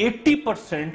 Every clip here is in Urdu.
80%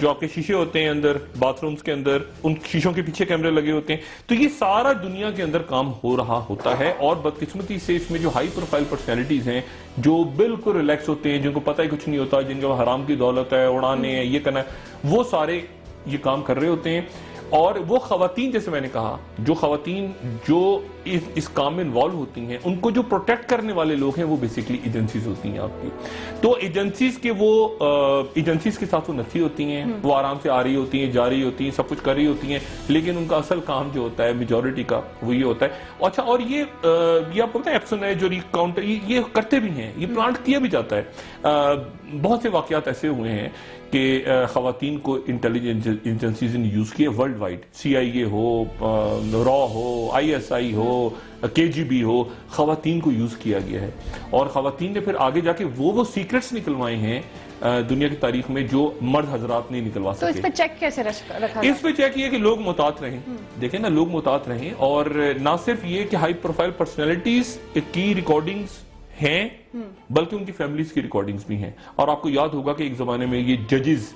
جو آپ کے شیشے ہوتے ہیں اندر باتھ رومز کے اندر، ان شیشوں کے پیچھے کیمرے لگے ہوتے ہیں. تو یہ سارا دنیا کے اندر کام ہو رہا ہوتا ہے، اور بدقسمتی سے اس میں جو ہائی پروفائل پرسنالٹیز ہیں جو بالکل ریلیکس ہوتے ہیں، جن کو پتہ ہی کچھ نہیں ہوتا، جن کو حرام کی دولت ہے، اڑانے ہیں، یہ کرنا ہے، وہ سارے یہ کام کر رہے ہوتے ہیں. اور وہ خواتین، جیسے میں نے کہا، جو خواتین جو اس کام میں انوالو ہوتی ہیں، ان کو جو پروٹیکٹ کرنے والے لوگ ہیں وہ بیسیکلی ایجنسیز ہوتی ہیں آپ کی. تو ایجنسیز کے ساتھ وہ نتھی ہوتی ہیں، وہ آرام سے آ رہی ہوتی ہیں، جا رہی ہوتی ہیں، سب کچھ کر رہی ہوتی ہیں، لیکن ان کا اصل کام جو ہوتا ہے میجورٹی کا وہ یہ ہوتا ہے. اچھا، اور یہ آپ کو پتہ ہے ایپسن ہے جو ریکاؤنٹ یہ کرتے بھی ہیں، یہ پلانٹ کیا بھی جاتا ہے. بہت سے واقعات ایسے ہوئے ہیں کہ خواتین کو انٹیلیجنس ایجنسیز نے یوز کیا ورلڈ وائڈ، CIA ہو، را ہو، ISI ہو، KGB ہو، خواتین کو یوز کیا گیا ہے. اور خواتین نے پھر آگے جا کے وہ سیکرٹس نکلوائے ہیں دنیا کی تاریخ میں جو مرد حضرات نہیں نکلوا سکتے. تو اس پہ چیک کیسے رکھا؟ اس پہ چیک یہ کہ لوگ محتاط رہیں. دیکھیں نا، لوگ محتاط رہیں، اور نہ صرف یہ کہ ہائی پروفائل پرسنالٹیز کی ریکارڈنگز ہیں، بلکہ ان کی فیملیز کی ریکارڈنگز بھی ہیں. اور آپ کو یاد ہوگا کہ ایک زمانے میں یہ ججز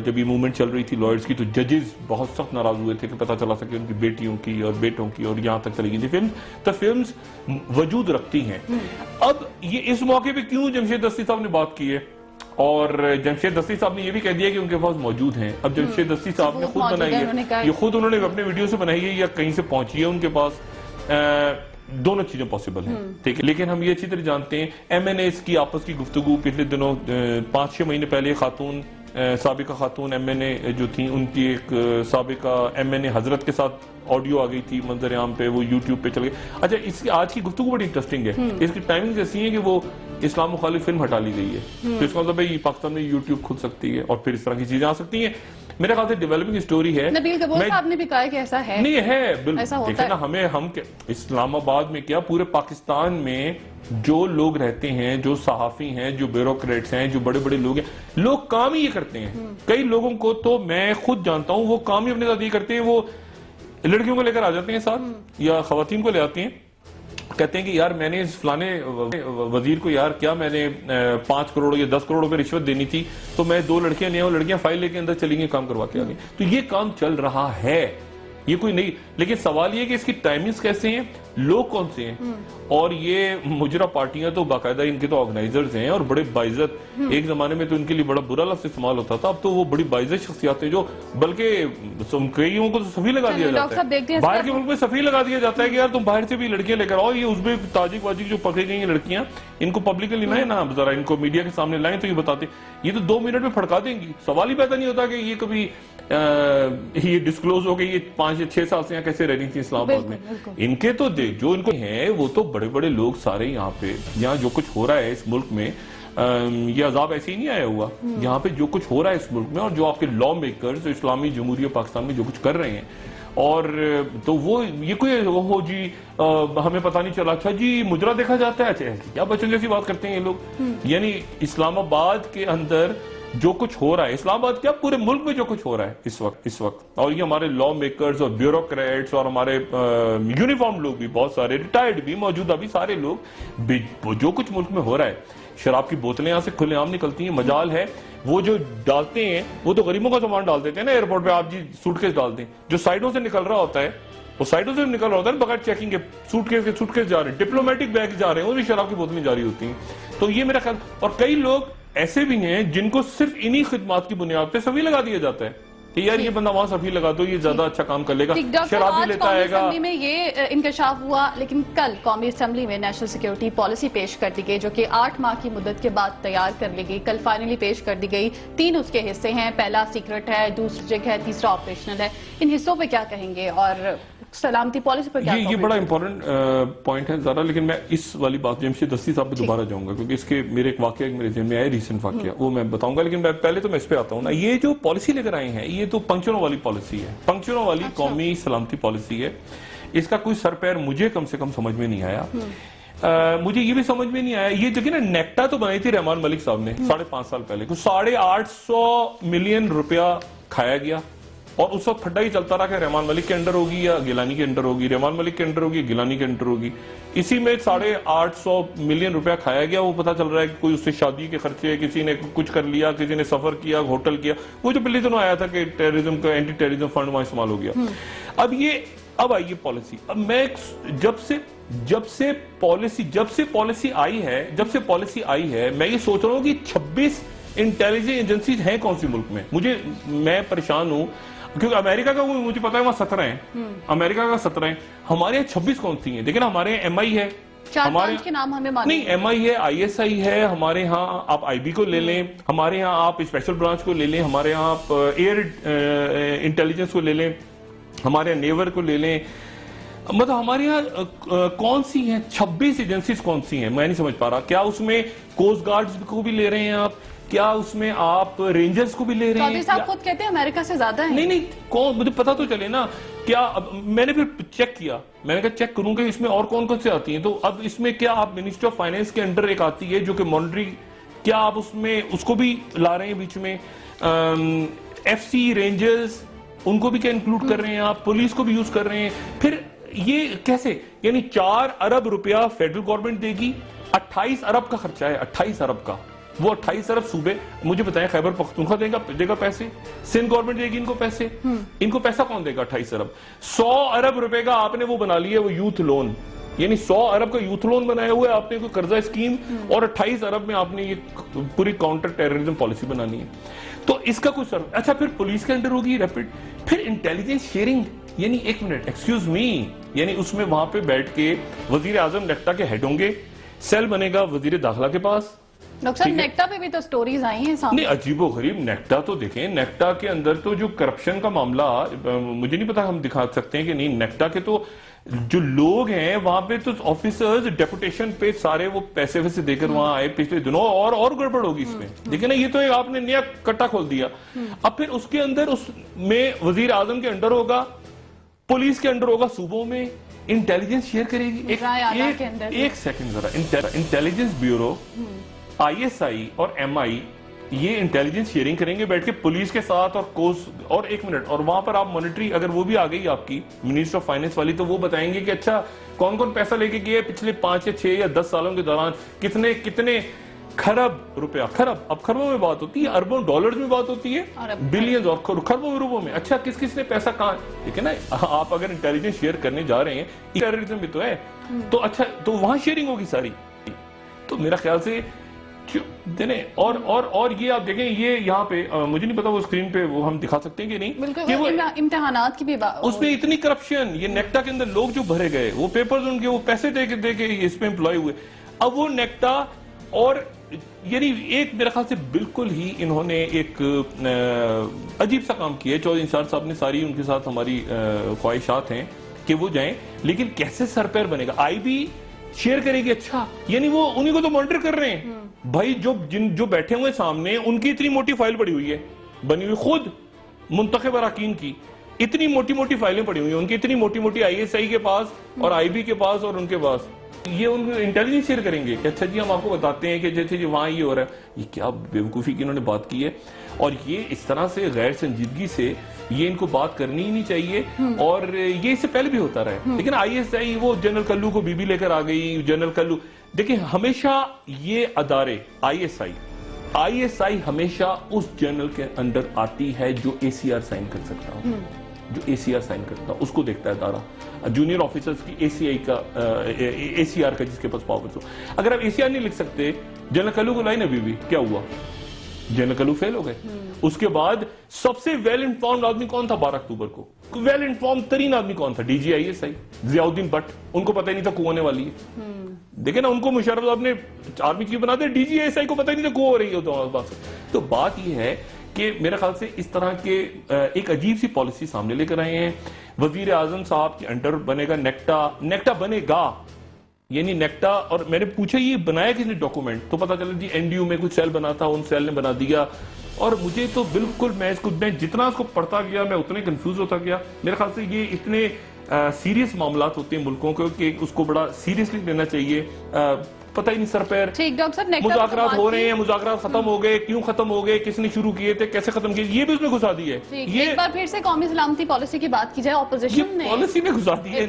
جب یہ موومنٹ چل رہی تھی لائرز کی، تو ججز بہت سخت ناراض ہوئے تھے کہ پتہ چلا سکے ان کی بیٹیوں کی اور بیٹوں کی، اور یہاں تک چلی گئی تھی تو فلمز وجود رکھتی ہیں. اب یہ اس موقع پہ کیوں جمشید دستی صاحب نے بات کی ہے، اور جمشید دستی صاحب نے یہ بھی کہہ دیا کہ ان کے پاس موجود ہیں. اب جمشید دستی صاحب نے خود بنائی ہے، یہ خود انہوں نے اپنے ویڈیو سے بنائی ہے یا کہیں سے پہنچی ہے ان کے پاس، دونوں چیزیں پاسبل ہیں، ٹھیک ہے. لیکن ہم یہ اچھی طرح جانتے ہیں MNAs کی آپس کی گفتگو پچھلے دنوں 5-6 مہینے پہلے خاتون، سابقہ خاتون MNA جو تھیں، ان کی ایک سابقہ MNA حضرت کے ساتھ آڈیو آ گئی تھی منظر عام پہ، وہ یوٹیوب پہ چل گئی. اچھا، اس کی آج کی گفتگو بڑی انٹرسٹنگ ہے. اس کی ٹائمنگ ایسی ہے کہ وہ اسلام مخالف فلم ہٹا لی گئی ہے، تو اس کا مطلب ہے یہ پاکستان میں یوٹیوب کھل سکتی ہے اور پھر اس طرح کی چیزیں آ سکتی ہیں. میرے خیال سے ڈیولپنگ سٹوری ہے. نبیل کپور صاحب نے بھی کہا کہ ایسا ہے. نہیں ہے، دیکھیں نا، ہم اسلام آباد میں کیا پورے پاکستان میں جو لوگ رہتے ہیں، جو صحافی ہیں، جو بیوروکریٹس ہیں، جو بڑے بڑے لوگ ہیں، لوگ کام ہی یہ کرتے ہیں. کئی لوگوں کو تو میں خود جانتا ہوں، وہ کام ہی اپنے ساتھ یہ کرتے ہیں، وہ لڑکیوں کو لے کر آ جاتے ہیں ساتھ، یا خواتین کو لے آتے ہیں، کہتے ہیں کہ یار میں نے فلانے وزیر کو یار کیا میں نے 5 کروڑ یا 10 کروڑ روپے رشوت دینی تھی، تو میں 2 لڑکیاں لے آؤں، لڑکیاں فائل لے کے اندر چلی گئی، کام کروا کے آ گئی. تو یہ کام چل رہا ہے، یہ کوئی نہیں. لیکن سوال یہ کہ اس کی ٹائمنگز کیسے ہیں، لوگ کون سے ہیں. اور یہ مجرا پارٹیاں تو باقاعدہ ان کے تو آرگنائزرز ہیں اور بڑے باعزت. ایک زمانے میں تو ان کے لیے بڑا برا لفظ استعمال ہوتا تھا، اب تو وہ بڑی باعزت شخصیات ہیں جو بلکہ کئیوں کو تو صفی لگا دیا جاتا ہے، باہر کے ملک میں صفی لگا دیا جاتا ہے کہ یار تم باہر سے بھی لڑکیاں لے کر آؤ. یہ ازبک تاجک واجک جو پکڑی گئی ہیں لڑکیاں، ان کو پبلکلی لائیں نا، ذرا ان کو میڈیا کے سامنے لائیں تو یہ بتاتے، یہ تو 2 منٹ میں پھڑکا دیں گی. سوال ہی پیدا نہیں ہوتا کہ یہ کبھی یہ ڈسکلوز ہو گئی، یہ 5 یا 6 سال سے یہاں کیسے رہ رہی تھی اسلام آباد میں. ان کے تو جو ان کو ہیں وہ تو بڑے بڑے لوگ سارے یہاں پہ، یہاں جو کچھ ہو رہا ہے اس ملک میں، یہ عذاب ایسے ہی نہیں آیا ہوا. یہاں پہ جو کچھ ہو رہا ہے اس ملک میں، اور جو آپ کے لا میکرز اسلامی جمہوریہ پاکستان میں جو کچھ کر رہے ہیں، اور تو وہ یہ کوئی ہو جی ہمیں پتہ نہیں چلا، اچھا جی مجرا دیکھا جاتا ہے، اچھا کیا بچوں جیسی بات کرتے ہیں یہ لوگ. یعنی اسلام آباد کے اندر جو کچھ ہو رہا ہے، اسلام آباد کیا پورے ملک میں جو کچھ ہو رہا ہے اس وقت، اور یہ ہمارے لا میکرز اور بیوروکریٹس اور ہمارے یونیفارم لوگ بھی بہت سارے، ریٹائرڈ بھی، موجودہ بھی، سارے لوگ جو کچھ ملک میں ہو رہا ہے. شراب کی بوتلیں یہاں سے کھلے عام نکلتی ہیں، مجال ہے. وہ جو ڈالتے ہیں وہ تو غریبوں کا سامان ڈال دیتے ہیں نا ایئرپورٹ پہ، آپ جی سوٹ کیس ڈال دیں، جو سائڈوں سے نکل رہا ہوتا ہے وہ سائڈوں سے نکل رہا ہوتا ہے بغیر چیکنگ کے، سوٹ کیس جا رہے ہیں، ڈپلومیٹک بیگ جا رہے ہیں، وہ بھی شراب کی بوتلیں جاری ہوتی ہیں. تو یہ میرا خیال، اور کئی لوگ ایسے بھی ہیں جن کو صرف انہی خدمات کی بنیاد پہ صفی لگا دیا جاتا ہے کہ یار یہ بندہ وہاں صفی لگا دو، یہ زیادہ اچھا کام کر لے گا، شراب بھی لیتا آئے گا. اسمبلی میں یہ انکشاف ہوا، لیکن کل قومی اسمبلی میں نیشنل سیکیورٹی پالیسی پیش کر دی گئی، جو کہ 8 ماہ کی مدت کے بعد تیار کر لی گئی. کل فائنلی پیش کر دی گئی. 3 اس کے حصے ہیں، پہلا سیکرٹ ہے، دوسری جگ ہے، تیسرا آپریشنل ہے. ان حصوں پہ کیا کہیں گے اور سلامتی پالیسی پر کیا؟ یہ بڑا امپورٹنٹ پوائنٹ ہے ذرا، لیکن میں اس والی بات جمشید دستی صاحب پہ دوبارہ جاؤں گا کیونکہ اس کے میرے ایک واقعہ میرے ذہن میں آیا، ریسنٹ واقعہ، وہ میں بتاؤں گا. لیکن پہلے تو میں اس پہ آتا ہوں نا، یہ جو پالیسی لے کر آئے ہیں یہ تو پنکچروں والی پالیسی ہے، پنکچروں والی قومی سلامتی پالیسی ہے. اس کا کوئی سر پیر مجھے کم سے کم سمجھ میں نہیں آیا. مجھے یہ بھی سمجھ میں نہیں آیا، یہ دیکھیں نا نیکٹا تو بنائی تھی رحمان ملک صاحب نے 5.5 سال پہلے، 850 ملین روپیہ کھایا گیا. اور اس وقت پھڈا ہی چلتا رہا کہ رحمان ملک کے انڈر ہوگی یا گیلانی کے انڈر ہوگی، رحمان ملک کے انڈر ہوگی یا گیلانی کے انڈر ہوگی. اسی میں 850 ملین روپیہ کھایا گیا. وہ پتا چل رہا ہے کہ کوئی اس سے شادی کے خرچے، کسی نے کچھ کر لیا، کسی نے سفر کیا، ہوٹل کیا. وہ جو پہلے دنوں آیا تھا کہ ٹیررزم کا اینٹی ٹیررزم فنڈ وہاں استعمال ہو گیا. اب آئیے پالیسی. اب میں جب سے پالیسی آئی ہے میں یہ سوچ رہا ہوں کہ 26 انٹیلیجنس ایجنسیز ہیں کون سی ملک میں. میں پریشان ہوں کیونکہ امریکہ کا مجھے پتا ہے وہاں 17 ہیں، امریکہ کا 17 ہیں، ہمارے یہاں 26 کون سی ہیں. دیکھیں نا، ہمارے یہاں MI ہے، کے نام ہمیں نہیں MI ہے، ISI ہے، ہمارے ہاں آپ IB کو لے لیں، ہمارے ہاں آپ اسپیشل برانچ کو لے لیں، ہمارے ہاں آپ ایئر انٹیلیجنس کو لے لیں، ہمارے یہاں نیور کو لے لیں. مطلب ہمارے یہاں کون سی ہیں 26 ایجنسیز کون سی ہیں میں نہیں سمجھ پا رہا. کیا اس میں کوسٹ گارڈز کو بھی لے رہے ہیں آپ؟ کیا اس میں آپ رینجرز کو بھی لے رہے ہیں؟ چودھری صاحب خود کہتے ہیں امریکہ سے زیادہ ہیں. نہیں کون، مجھے پتا تو چلے نا. کیا میں نے پھر چیک کیا، میں نے کہا چیک کروں کہ اس میں اور کون کون سے آتی ہیں. تو اب اس میں کیا آپ منسٹر آف فائنینس کے انڈر ایک آتی ہے جو کہ مانیٹری، کیا آپ اس میں اس کو بھی لا رہے ہیں بیچ میں؟ FC رینجرز ان کو بھی کیا انکلوڈ کر رہے ہیں آپ؟ پولیس کو بھی یوز کر رہے ہیں؟ پھر یہ کیسے؟ یعنی 4 ارب روپیہ فیڈرل گورنمنٹ دے گی، 28 ارب کا خرچہ ہے، 28 ارب کا. وہ 28 ارب صوبے، مجھے بتائیں خیبر پختونخوا دے گا پیسے؟ سندھ گورنمنٹ دے گی ان کو پیسے؟ ان کو پیسہ کون دے گا 28 ارب؟ 100 ارب روپے کا آپ نے وہ بنا لیا وہ یوتھ لون، یعنی 100 ارب کا یوتھ لون بنایا ہوا ہے آپ نے کوئی قرضہ اسکیم، اور 28 ارب میں آپ نے یہ پوری کاؤنٹر ٹیررزم پالیسی بنانی ہے. تو اس کا کچھ اچھا پھر پولیس کے انڈر ہوگی ریپڈ، پھر انٹیلیجنس شیئرنگ. یعنی ایک منٹ ایکسکیوز می، یعنی اس میں وہاں پہ بیٹھ کے وزیر اعظم نیکٹا کے ہیڈ ہوں گے، سیل بنے گا وزیر داخلہ کے پاس. ڈاکٹر صاحب نیکٹا پہ بھی تو سٹوریز آئی ہیں سامنے. نہیں عجیب و غریب. نیکٹا تو دیکھیں، نیکٹا کے اندر تو جو کرپشن کا معاملہ مجھے نہیں پتا ہم دکھا سکتے ہیں کہ نہیں. نیکٹا کے تو جو لوگ ہیں وہاں پہ تو آفیسرز ڈیپوٹیشن پہ سارے وہ پیسے ویسے دے کر وہاں آئے پچھلے دنوں، اور گڑبڑ ہوگی اس میں. دیکھیں نا، یہ تو آپ نے نیا کٹا کھول دیا. اب پھر اس کے اندر اس میں وزیر اعظم کے انڈر ہوگا، پولیس کے انڈر ہوگا، صوبوں میں انٹیلیجنس شیئر کرے گی. ایک سیکنڈ ذرا. انٹیلیجنس بیورو، ISI اور MI یہ انٹیلیجنس شیئرنگ کریں گے بیٹھ کے پولیس کے ساتھ اور ایک منٹ، اور وہاں پر آپ مانیٹری اگر وہ بھی آ گئی آپ کی منسٹر آف فائنینس والی، تو وہ بتائیں گے کہ اچھا کون کون پیسہ لے کے گئے پچھلے 5 یا 6 یا 10 سالوں کے دوران، کتنے کھرب روپیہ. اب کھربوں میں بات ہوتی ہے، اربوں ڈالرز میں بات ہوتی ہے، بلینز اور کھربوں روپوں میں. اچھا کس نے پیسہ کہاں؟ دیکھیں نا، آپ اگر انٹیلیجنس شیئر کرنے جا رہے ہیں، ٹیررزم بھی تو ہے، تو اچھا تو وہاں شیئرنگ ہوگی ساری. تو میرا خیال سے اور یہ آپ دیکھیں، یہ یہاں پہ مجھے نہیں پتا وہ اسکرین پہ وہ ہم دکھا سکتے ہیں کہ نہیں، کہ وہ امتحانات کی بھی اس میں اتنی کرپشن. یہ نیکٹا کے اندر لوگ جو بھرے گئے، وہ پیپرز ان کے وہ پیسے دے کے اس میں امپلائی ہوئے. اب وہ نیکٹا اور یعنی ایک میرے خیال سے بالکل ہی انہوں نے ایک عجیب سا کام کیا ہے. چودھری نثار صاحب نے ساری ان کے ساتھ ہماری خواہشات ہیں کہ وہ جائیں، لیکن کیسے سر پیر بنے گا؟ IB شیئر کرے گی. اچھا یعنی وہ انہی کو تو مانیٹر کر رہے ہیں بھائی. جو بیٹھے ہوئے سامنے، ان کی اتنی موٹی فائل پڑی ہوئی ہے، بنی ہوئی خود منتخب اراکین کی اتنی موٹی فائلیں پڑی ہوئی ہیں، ان کی اتنی موٹی ISI کے پاس اور IB کے پاس اور ان کے پاس. یہ ان کو انٹیلیجنس شیئر کریں گے کہ اچھا جی ہم آپ کو بتاتے ہیں کہ جیسے جی وہاں یہ ہو رہا ہے. یہ کیا بیوقوفی کی انہوں نے بات کی ہے، اور یہ اس طرح سے غیر سنجیدگی سے یہ ان کو بات کرنی ہی نہیں چاہیے. اور یہ اس سے پہلے بھی ہوتا رہا ہے. لیکن ISI وہ جنرل کلو کو بی لے کر آ گئی. جنرل کلو دیکھیں، ہمیشہ یہ ادارے ISI ہمیشہ اس جنرل کے اندر آتی ہے جو ACR سائن کر سکتا ہوں، جو ACR سائن کرتا ہوں اس کو دیکھتا ہے ادارہ. جونیئر آفیسرز کی ACR کا جس کے پاس پاورز ہو. اگر آپ ACR نہیں لکھ سکتے، جنرل کلو کو لائن ابھی بھی کیا ہوا؟ جنرل کلو فیل ہو گئے. اس کے بعد سب سے ویل انفارمڈ آدمی کون تھا 12 اکتوبر کو؟ ویل انفارمڈ ترین آدمی کون تھا؟ DG ISI Zia Uddin but. ان کو پتہ ہی نہیں تھا کو ہونے والی ہے. دیکھیں نا، ان کو مشرف صاحب نے آرمی چیف بنا دیا، DG ISI کو پتہ ہی نہیں تھا کو ہو رہی ہے. تو بات یہ ہے کہ میرے خیال سے اس طرح کے ایک عجیب سی پالیسی سامنے لے کر آئے ہیں. وزیر اعظم صاحب کے انڈر بنے گا نیکٹا بنے گا. یعنی نیکٹا، اور میں نے پوچھا یہ بنایا کس نے ڈاکومنٹ، تو پتا چلا جی NDU میں کچھ سیل بنا تھا، ان سیل نے بنا دیا. اور مجھے تو بالکل میں جتنا اس کو پڑھتا گیا میں اتنے کنفیوز ہوتا گیا. میرے خیال سے یہ اتنے سیریس معاملات ہوتے ہیں ملکوں کو کہ اس کو بڑا سیریسلی لینا چاہیے. پتہ ہی نہیں سر پیر. ٹھیک ڈاکٹر صاحب مذاکرات ہو رہے ہیں, مذاکرات ختم ہو گئے, کیوں ختم ہو گئے, کس نے شروع کیے تھے, کیسے ختم کیے, یہ بھی اس میں گھسا دی ہے. ایک بار پھر سے قومی سلامتی پالیسی کی بات کی جائے, اپوزیشن نے پالیسی میں گھسا دی ہے,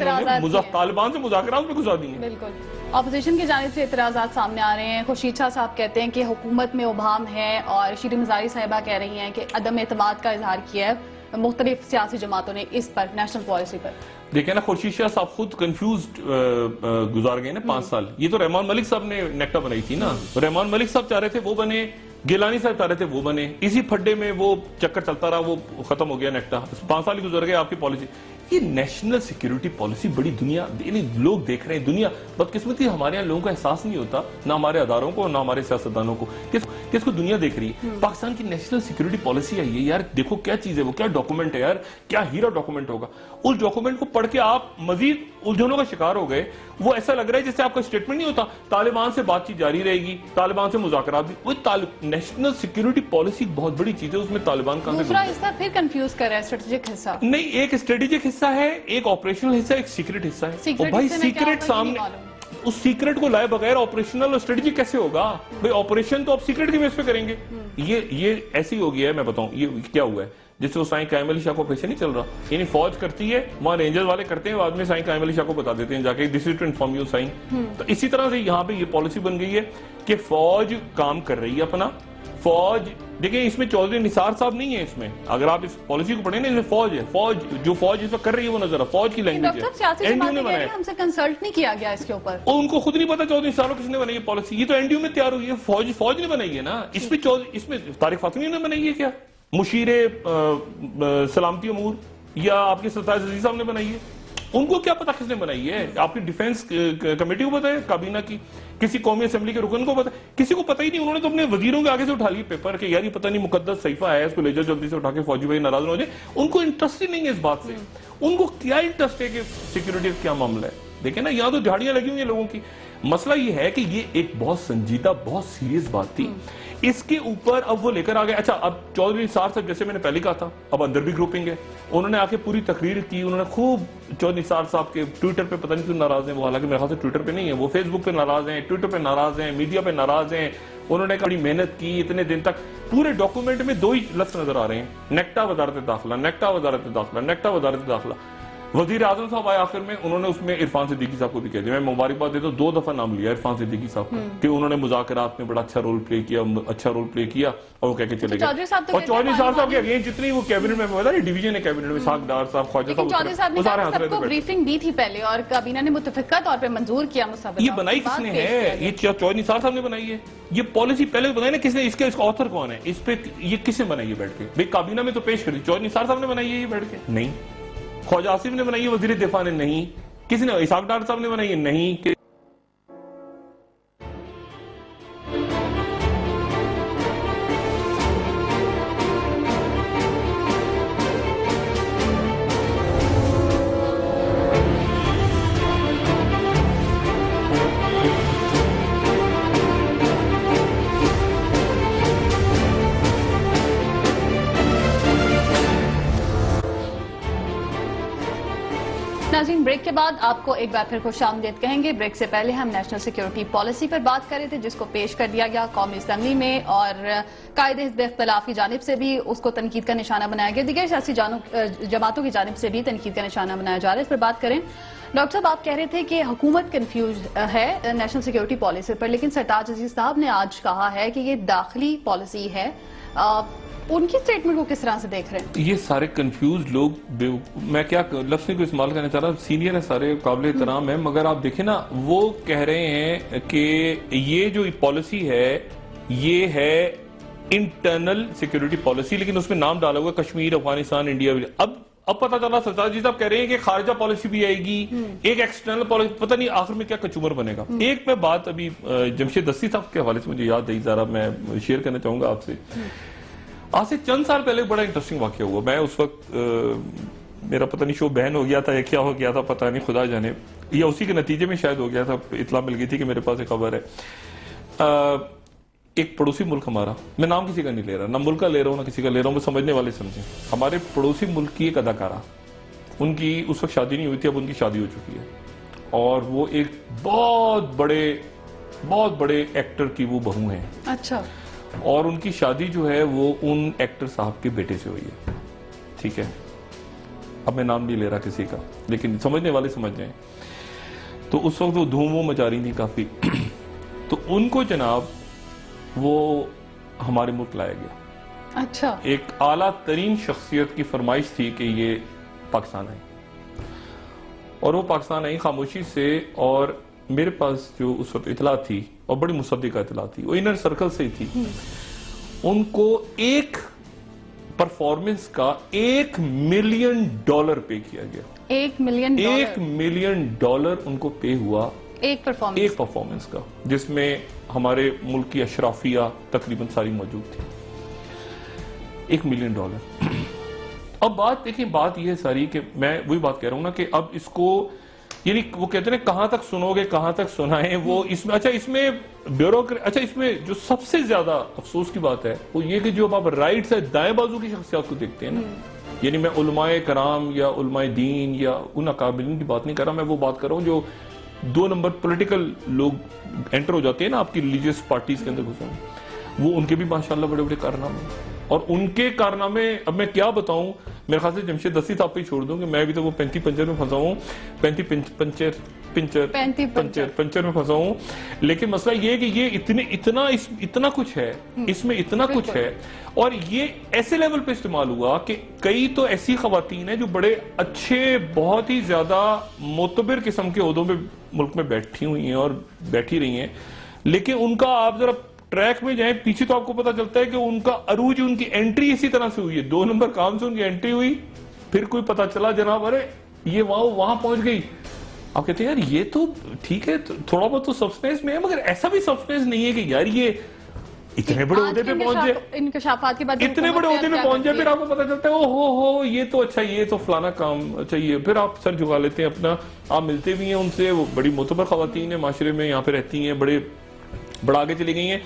طالبان سے مذاکرات میں گھسا دی ہیں. بالکل اپوزیشن کی جانب سے اعتراضات سامنے آ رہے ہیں. خورشید شاہ صاحب کہتے ہیں کہ حکومت میں ابہام ہے, اور شیریں مزاری صاحبہ کہہ رہی ہیں کہ عدم اعتماد کا اظہار کیا ہے مختلف سیاسی جماعتوں نے اس پر, نیشنل پالیسی پر. دیکھیں نا, خورشید شاہ صاحب خود کنفیوزڈ گزار گئے نا 5 سال. یہ تو رحمان ملک صاحب نے نیکٹا بنائی تھی نا, رحمان ملک صاحب چاہ رہے تھے وہ بنے, گیلانی صاحب چاہ رہے تھے وہ بنے, اسی پھڈے میں وہ چکر چلتا رہا, وہ ختم ہو گیا نیکٹا. 5 سال ہی گزر گئے آپ کی پالیسی. یہ نیشنل سیکیورٹی پالیسی بڑی دنیا لوگ دیکھ رہے ہیں. دنیا بدقسمتی ہمارے یہاں لوگوں کا احساس نہیں ہوتا, نہ ہمارے اداروں کو نہ ہمارے سیاستدانوں کو, کس کو دنیا دیکھ رہی ہے. پاکستان کی نیشنل سیکیورٹی پالیسی آئی ہے یار, دیکھو کیا چیز ہے, وہ کیا ڈاکومنٹ ہے یار, کیا ہیرا ڈاکومنٹ ہوگا. اس ڈاکومنٹ کو پڑھ کے آپ مزید الجھنوں کا شکار ہو گئے. وہ ایسا لگ رہا ہے جیسے آپ کا اسٹیٹمنٹ نہیں ہوتا, طالبان سے بات چیت جاری رہے گی, طالبان سے مذاکرات بھی. وہ نیشنل سیکیورٹی پالیسی بہت بڑی چیز ہے, اس میں طالبان کا دوسرا حصہ پھر کنفیوز کر رہا ہے, اسٹریٹجک حصہ نہیں. ایک اسٹریٹجک حصہ ہے, ایک آپریشنل حصہ ہے, ایک سیکرٹ حصہ ہے. اور بھائی سیکرٹ سامنے, اس سیکرٹ کو لائے بغیر آپریشنل اور اسٹریٹجک کیسے ہوگا بھائی؟ آپریشن تو آپ سیکرٹ کی بیس پہ کریں گے. یہ ایسی ہو گیا ہے, میں بتاؤں یہ کیا ہوا ہے. جس سے وہ سائیں قائم علی شاہ کو آپریشن نہیں چل رہا, یعنی فوج کرتی ہے, وہاں رینجر والے کرتے ہیں, بعد میں سائیں قائم علی شاہ کو بتا دیتے ہیں جا کے, دس از ٹو انفارم یو سائیں. تو اسی طرح سے یہاں پہ یہ پالیسی بن گئی ہے کہ فوج کام کر رہی ہے اپنا. فوج دیکھیں, اس میں چودھری نثار صاحب نہیں ہے اس میں, اگر آپ اس پالیسی کو پڑھیں نا, اس میں فوج ہے. جو فوج اس وقت کر رہی ہے وہ نظر ہے, فوج کی لینگویج ہے. ہم سے کنسلٹ نہیں کیا گیا اس کے اوپر, اور ان کو خود نہیں پتا چودھری نثار کو کس نے بنائی ہے پالیسی. یہ تو این ڈی یو میں تیار ہوئی ہے, فوج نے بنائی ہے نا. اس میں طارق فاطمی نے بنائی ہے کیا, مشیر سلامتی امور یا آپ کے سرتاج عزیز صاحب نے بنائی ہے؟ ان کو کیا پتا کس نے بنائی ہے؟ آپ کی ڈیفنس کمیٹی کو پتا ہے, کابینہ کی, کسی قومی اسمبلی کے رکن کو پتا ہے؟ کسی کو پتا ہی نہیں. انہوں نے تو اپنے وزیروں کے آگے سے اٹھا لی پیپر کہ یار یہ پتہ نہیں مقدس صحیفہ ہے, اس کو لے جاؤ جلدی سے اٹھا کے, فوجی بھائی ناراض نہ ہو جائے. ان کو انٹرسٹ ہی نہیں ہے اس بات سے. ان کو کیا انٹرسٹ ہے کہ سیکیورٹی کیا معاملہ ہے. دیکھیں نا, یہاں تو دہاڑیاں لگی ہوئی ہیں لوگوں کی. مسئلہ یہ ہے کہ یہ ایک بہت سنجیدہ, بہت سیریس بات تھی. اس کے اوپر اب وہ لے کر آ گئے. اچھا, اب چودھری نثار صاحب جیسے میں نے پہلے کہا تھا, اب اندر بھی گروپنگ ہے. انہوں نے آ کے پوری تقریر کی, انہوں نے خوب چودھری نثار صاحب کے ٹویٹر پہ پتہ نہیں کیوں ناراض ہیں وہ, حالانکہ میرے خیال سے ٹویٹر پہ نہیں ہے وہ, فیس بک پہ ناراض ہیں, ٹویٹر پہ ناراض ہیں, میڈیا پہ ناراض ہیں. انہوں نے بڑی محنت کی اتنے دن تک. پورے ڈاکومنٹ میں 2 ہی لفظ نظر آ رہے ہیں, نیکٹا وزارت داخلہ, نیکٹا وزارت داخلہ, نیکٹا وزارت داخلہ. وزیر اعظم صاحب آئے آخر میں, انہوں نے اس میں عرفان صدیقی صاحب کو بھی کہہ دیا. میں مبارکباد دیتا ہوں, 2 دفعہ نام لیا عرفان صدیقی صاحب کا کہ انہوں نے مذاکرات میں بڑا اچھا رول پلے کیا, اور وہ کہہ کے چلے گئے. اور چودھری صاحب کے اگین جتنی وہ کیبنٹ میں پتا نہیں ڈویژن ہے کیبنٹ میں, ساکھ ڈار صاحب, خواجہ صاحب, چودھری صاحب نے سب کو بریفنگ دی تھی پہلے, اور کابینہ نے متفقہ طور پہ منظور کیا مسودہ. یہ بنائی کس نے ہے؟ یہ چودھری نثار صاحب نے بنائی ہے. یہ پالیسی پہلے بنائی نا کس نے, اس کا آتھر کون ہے اس پہ, یہ کس نے بنائی ہے بیٹھ کے بھائی؟ کابینہ میں تو پیش کر دی, چودھری نثار صاحب نے بنائی ہے یہ بیٹھ کے؟ نہیں. خواجہ آصف نے بنائی ہے, وزیر دفاع نے نہیں. کس نے, اسحاق ڈار صاحب نے بنائی ہے؟ نہیں. ناظرین, بریک کے بعد آپ کو ایک بار پھر خوش آمدید کہیں گے. بریک سے پہلے ہم نیشنل سیکیورٹی پالیسی پر بات کر رہے تھے, جس کو پیش کر دیا گیا قومی اسمبلی میں, اور قائد حزب اختلاف کی جانب سے بھی اس کو تنقید کا نشانہ بنایا گیا, دیگر سیاسی جماعتوں کی جانب سے بھی تنقید کا نشانہ بنایا جا رہا ہے. اس پر بات کریں. ڈاکٹر صاحب, آپ کہہ رہے تھے کہ حکومت کنفیوز ہے نیشنل سیکیورٹی پالیسی پر, لیکن سرتاج عزیز صاحب نے آج کہا ہے کہ یہ داخلی پالیسی ہے. ان کی سٹیٹمنٹ کو کس طرح سے دیکھ رہے ہیں؟ یہ سارے کنفیوز لوگ, میں کیا لفظ کو استعمال کرنا چاہ رہا ہوں, سینئر ہے سارے, قابل احترام ہے, مگر آپ دیکھیں نا, وہ کہہ رہے ہیں کہ یہ جو پالیسی ہے یہ ہے انٹرنل سیکیورٹی پالیسی, لیکن اس میں نام ڈالا ہوا کشمیر, افغانستان, انڈیا. اب پتہ چلا سرتاج جی صاحب کہہ رہے ہیں کہ خارجہ پالیسی بھی آئے گی, ایک ایکسٹرنل پالیسی, پتہ نہیں آخر میں کیا کچومر بنے گا. ایک میں بات ابھی جمشید دستی صاحب کے حوالے سے مجھے یاد آئی, ذرا میں شیئر کرنا چاہوں گا آپ سے. آج سے چند سال پہلے بڑا انٹرسٹنگ واقعہ ہوا. میں اس وقت میرا پتہ نہیں شو بہن ہو گیا تھا یا کیا ہو گیا تھا, پتہ نہیں, خدا جانے, یا اسی کے نتیجے میں شاید ہو گیا تھا, اطلاع مل گئی تھی کہ میرے پاس ایک خبر ہے. ایک پڑوسی ملک ہمارا, میں نام کسی کا نہیں لے رہا, نہ ملک کا لے رہا ہوں نہ کسی کا لے رہا ہوں, میں سمجھنے والے سمجھیں. ہمارے پڑوسی ملک کی ایک اداکارہ, ان کی اس وقت شادی نہیں ہوئی تھی, اب ان کی شادی ہو چکی ہے, اور وہ ایک بہت بڑے بہت بڑے ایکٹر کی وہ بہو ہیں. اچھا. اور ان کی شادی جو ہے وہ ان ایکٹر صاحب کے بیٹے سے ہوئی ہے. ٹھیک ہے, اب میں نام نہیں لے رہا کسی کا, لیکن سمجھنے والے سمجھ جائیں. تو اس وقت وہ دھوم وہ مچا رہی تھی کافی. تو ان کو جناب وہ ہمارے ملک لایا گیا. اچھا. ایک اعلیٰ ترین شخصیت کی فرمائش تھی کہ یہ پاکستان آئیں, اور وہ پاکستان آئیں خاموشی سے. اور میرے پاس جو اس وقت اطلاع تھی, اور بڑی مصدقہ اطلاع تھی, وہ انر سرکل سے ہی تھی. ان کو ایک پرفارمنس کا $1 ملین پے کیا گیا. $1 ملین ان کو پے ہوا ایک پرفارمنس کا, جس میں ہمارے ملک کی اشرافیہ تقریباً ساری موجود تھی. $1 ملین. اب بات دیکھیں, بات یہ ہے ساری کہ میں وہی بات کہہ رہا ہوں نا کہ اب اس کو یعنی وہ کہتے ہیں کہاں تک سنو گے, کہاں تک سنائیں. وہ اس میں اچھا اس میں اچھا اس میں جو سب سے زیادہ افسوس کی بات ہے وہ یہ کہ جو آپ رائٹ سے دائیں بازو کی شخصیات کو دیکھتے ہیں نا, یعنی میں علماء کرام یا علماء دین یا ان اکابرین کی بات نہیں کر رہا, میں وہ بات کر رہا ہوں جو 2 نمبر پولیٹیکل لوگ انٹر ہو جاتے ہیں نا آپ کی ریلیجیس پارٹیز کے اندر گھسے ہیں, وہ ان کے بھی ماشاءاللہ بڑے بڑے کارنامے ہیں. اور ان کے کارنامے اب میں کیا بتاؤں, میرے خیال سے جمشید دستی صاحب پہ چھوڑ دوں کہ میں بھی تو وہ 35 پنچر میں پھنسا ہوں, 35 پنچر میں پھنسا ہوں. لیکن مسئلہ یہ ہے کہ یہ اتنا کچھ ہے, اس میں اتنا کچھ ہے, اور یہ ایسے لیول پہ استعمال ہوا کہ کئی تو ایسی خواتین ہیں جو بڑے اچھے, بہت ہی زیادہ معتبر قسم کے عہدوں پہ ملک میں بیٹھی ہوئی ہیں اور بیٹھی رہی ہیں, لیکن ان کا آپ ذرا ٹریک میں جائیں پیچھے تو آپ کو پتا چلتا ہے کہ ان کا عروج, ان کی انٹری اسی طرح سے ہوئی ہے. 2 نمبر کام سے ان کی انٹری ہوئی, پھر کوئی پتا چلا جناب ارے یہ وہاں پہنچ گئی. آپ کہتے ہیں یار یہ تو ٹھیک ہے, تھوڑا بہت تو سبسٹینس میں ہے, مگر ایسا بھی سبسٹینس نہیں ہے کہ یار یہ اتنے بڑے عہدے پہ پہنچ جائے, انکشافات کے بعد اتنے بڑے عہدے پہ پہنچ جائے, پھر آپ کو پتا چلتا ہے ہو یہ تو اچھا, یہ تو فلانا کام اچھا, یہ پھر آپ سر جھکا لیتے ہیں اپنا. آپ ملتے بھی ہیں ان سے, وہ بڑی معتبر خواتین ہیں معاشرے میں, یہاں پہ رہتی ہیں, بڑا آگے چلی گئی ہیں,